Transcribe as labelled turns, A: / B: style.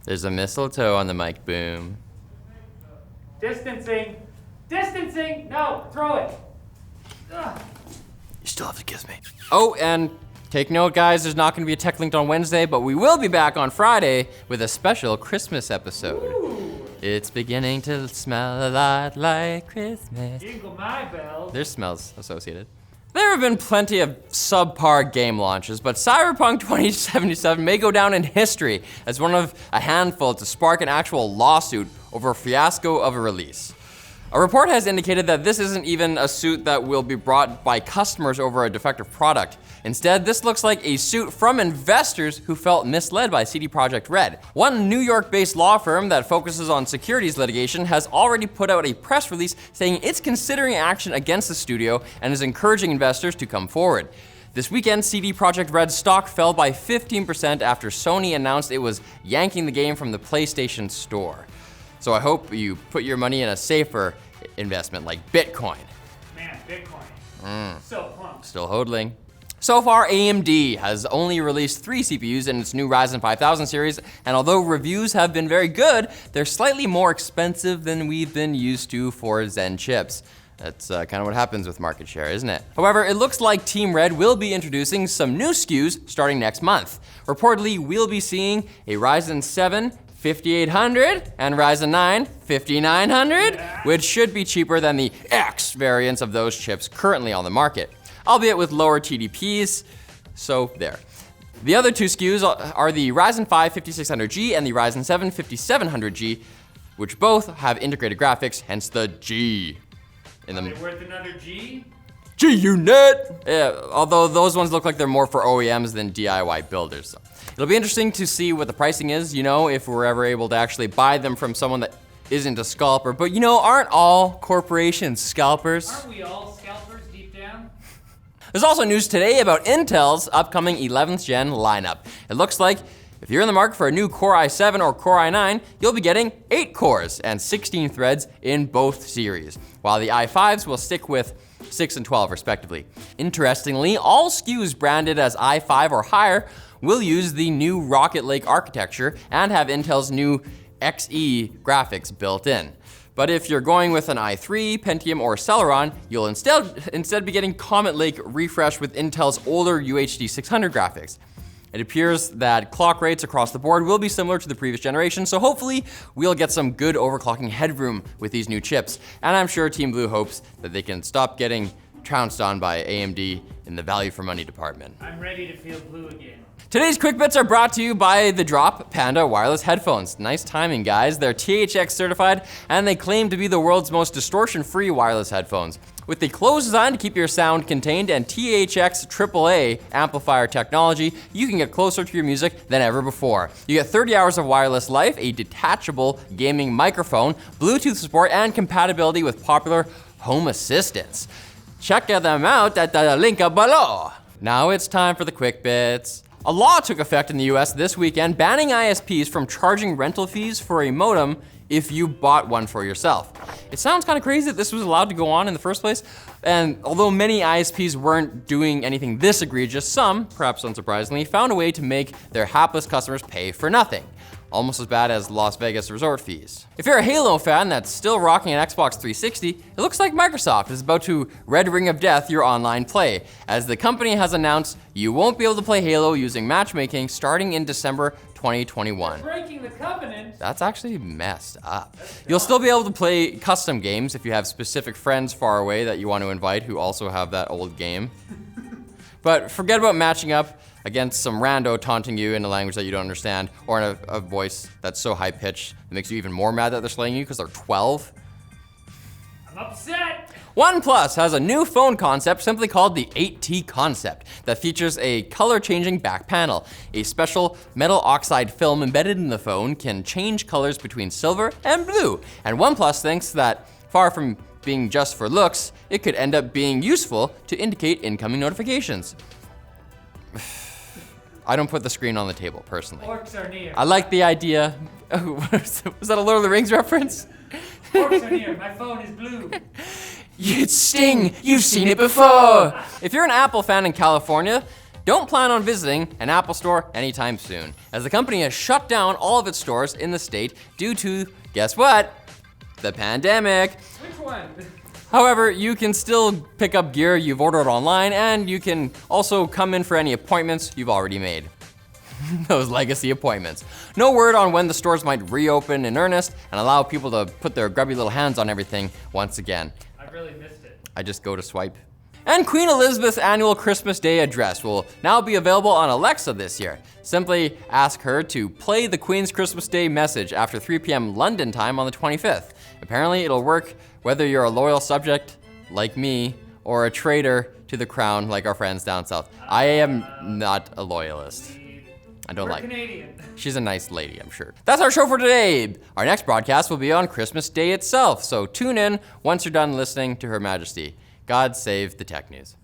A: There's a mistletoe on the mic boom.
B: Distancing! Distancing! No, throw it! Ugh.
A: You still have to kiss me. Oh, and take note, guys, there's not gonna be a Techlinked on Wednesday, but we will be back on Friday with a special Christmas episode.
B: Ooh.
A: It's beginning to smell a lot like Christmas.
B: Jingle my bells.
A: There's smells associated. There have been plenty of subpar game launches, but Cyberpun 2077 may go down in history as one of a handful to spark an actual lawsuit over a fiasco of a release. A report has indicated that this isn't even a suit that will be brought by customers over a defective product. Instead, this looks like a suit from investors who felt misled by CD Projekt Red. One New York-based law firm that focuses on securities litigation has already put out a press release saying it's considering action against the studio and is encouraging investors to come forward. This weekend, CD Projekt Red's stock fell by 15% after Sony announced it was yanking the game from the PlayStation Store. So I hope you put your money in a safer investment like Bitcoin.
B: Man, Bitcoin. So pumped.
A: Still hodling. So far, AMD has only released 3 CPUs in its new Ryzen 5000 series, and although reviews have been very good, they're slightly more expensive than we've been used to for Zen chips. That's kind of what happens with market share, isn't it? However, it looks like Team Red will be introducing some new SKUs starting next month. Reportedly, we'll be seeing a Ryzen 7 5800 and Ryzen 9 5900, which should be cheaper than the X variants of those chips currently on the market, albeit with lower TDPs, so there. The other 2 SKUs are the Ryzen 5 5600G and the Ryzen 7 5700G, which both have integrated graphics, hence the G.
B: Are they worth another G?
A: G-Unit! Yeah, although those ones look like they're more for OEMs than DIY builders. So it'll be interesting to see what the pricing is, you know, if we're ever able to actually buy them from someone that isn't a scalper. But you know, aren't all corporations scalpers?
B: Aren't we all scalpers deep down?
A: There's also news today about Intel's upcoming 11th gen lineup. It looks like if you're in the market for a new Core i7 or Core i9, you'll be getting 8 cores and 16 threads in both series, while the i5s will stick with 6 and 12 respectively. Interestingly, all SKUs branded as i5 or higher will use the new Rocket Lake architecture and have Intel's new Xe graphics built in. But if you're going with an i3, Pentium, or Celeron, you'll instead be getting Comet Lake refreshed with Intel's older UHD 600 graphics. It appears that clock rates across the board will be similar to the previous generation, so hopefully we'll get some good overclocking headroom with these new chips. And I'm sure Team Blue hopes that they can stop getting trounced on by AMD in the value for money department.
B: I'm ready to feel blue again.
A: Today's Quick Bits are brought to you by the THX Panda Wireless headphones. Nice timing, guys. They're THX certified, and they claim to be the world's most distortion-free wireless headphones. With the closed design to keep your sound contained and THX AAA amplifier technology, you can get closer to your music than ever before. You get 30 hours of wireless life, a detachable gaming microphone, Bluetooth support, and compatibility with popular home assistants. Check them out at the link below. Now it's time for the Quick Bits. A law took effect in the US this weekend banning ISPs from charging rental fees for a modem if you bought one for yourself. It sounds kind of crazy that this was allowed to go on in the first place, and although many ISPs weren't doing anything this egregious, some, perhaps unsurprisingly, found a way to make their hapless customers pay for nothing. Almost as bad as Las Vegas resort fees. If you're a Halo fan that's still rocking an Xbox 360, it looks like Microsoft is about to Red Ring of Death your online play, as the company has announced you won't be able to play Halo using matchmaking starting in December 2021.
B: Breaking the covenant.
A: That's actually messed up. You'll still be able to play custom games if you have specific friends far away that you want to invite who also have that old game. But forget about matching up against some rando taunting you in a language that you don't understand, or in a voice that's so high-pitched it makes you even more mad that they're slaying you because they're 12.
B: I'm upset.
A: OnePlus has a new phone concept simply called the 8T concept that features a color-changing back panel. A special metal oxide film embedded in the phone can change colors between silver and blue, and OnePlus thinks that far from being just for looks, it could end up being useful to indicate incoming notifications. I don't put the screen on the table, personally.
B: Orcs are near.
A: I like the idea. Was that a Lord of the Rings reference?
B: Orcs are near. My phone is blue.
A: It's Sting. You've seen it before. If you're an Apple fan in California, don't plan on visiting an Apple store anytime soon, as the company has shut down all of its stores in the state due to, guess what? The pandemic.
B: Which one?
A: However, you can still pick up gear you've ordered online, and you can also come in for any appointments you've already made. Those legacy appointments. No word on when the stores might reopen in earnest and allow people to put their grubby little hands on everything once again.
B: I really missed it.
A: I just go to swipe. And Queen Elizabeth's annual Christmas Day address will now be available on Alexa this year. Simply ask her to play the Queen's Christmas Day message after 3 p.m. London time on the 25th. Apparently it'll work whether you're a loyal subject like me or a traitor to the crown like our friends down south. I am not a loyalist. I don't like
B: Canadian.
A: She's a nice lady, I'm sure. That's our show for today. Our next broadcast will be on Christmas Day itself, so tune in once you're done listening to Her Majesty. God save the tech news.